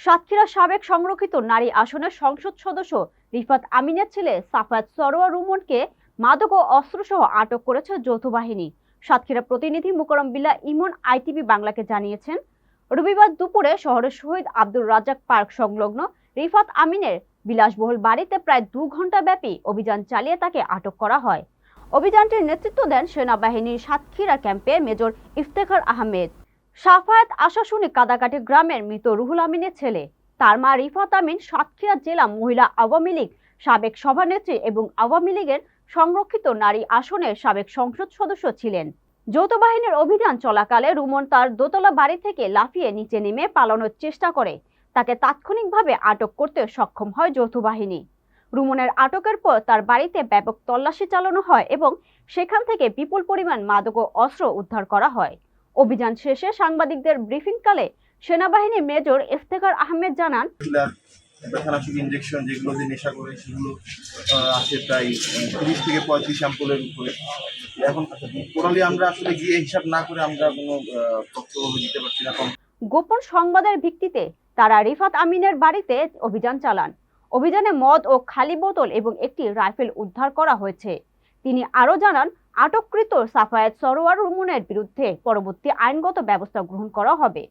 সাতক্ষীরা সাবেক সংরক্ষিত নারী আসনের সংসদ সদস্য রিফাত আমিনের ছেলে সাফায়াত সরোয়ার রুমনকে মাদক ও অস্ত্রসহ আটক করেছে যৌথ বাহিনী। সাতক্ষীরা প্রতিনিধি মুকরম বিল্লাহ ইমন আইটিভি বাংলাকে জানিয়েছেন, রবিবার দুপুরে শহরের শহীদ আব্দুর রাজ্জাক পার্ক সংলগ্ন রিফাত আমিনের বিলাসবহুল বাড়িতে প্রায় 2 ঘন্টা ব্যাপী অভিযান চালিয়ে তাকে আটক করা হয়। অভিযানটির নেতৃত্ব দেন সেনাবাহিনীর সাতক্ষীরা ক্যাম্পের মেজর ইফতেখার আহমেদ। সাফায়াত আশাশুনি কাদাকাটি গ্রামের মৃত রুহুল আমিনের ছেলে। তার মা রিফাত আমিন সাতক্ষীরা জেলা মহিলা আওয়ামী লীগ সাবেক সভানেত্রী এবং আওয়ামী লীগের সংরক্ষিত নারী আসনের সাবেক সংসদ সদস্য ছিলেন। যৌথ বাহিনীর অভিযান চলাকালে রুমন তার দোতলা বাড়ি থেকে লাফিয়ে নিচে নেমে পালানোর চেষ্টা করে। তাকে তাৎক্ষণিকভাবে আটক করতে সক্ষম হয় যৌথ বাহিনী। রুমনের আটকের পর তার বাড়িতে ব্যাপক তল্লাশি চালানো হয় এবং সেখান থেকে বিপুল পরিমাণ মাদক ও অস্ত্র উদ্ধার করা হয়। অভিযান শেষে সাংবাদিকদের ব্রিফিংকালে সেনাবাহিনী মেজর ইফতেখার আহমেদ জানান, ইনজেকশন যেগুলো যে নেশা করে সেগুলো আছে প্রায় 30 থেকে 35 স্যাম্পলের উপরে। এখন টোটালি আমরা আসলে গিয়ে হিসাব না করে আমরা কোনো তথ্য দিতে পারছি না। গোপন সংবাদের ভিত্তিতে তারা রিফাত আমিনের বাড়িতে অভিযান চালান। অভিযানে মদ ও খালি বোতল এবং একটি রাইফেল উদ্ধার করা হয়েছে। তিনি আরও জানান, আটককৃত সাফায়াত সরোয়ার রুমনের বিরুদ্ধে পরবর্তী আইনগত ব্যবস্থা গ্রহণ করা হবে।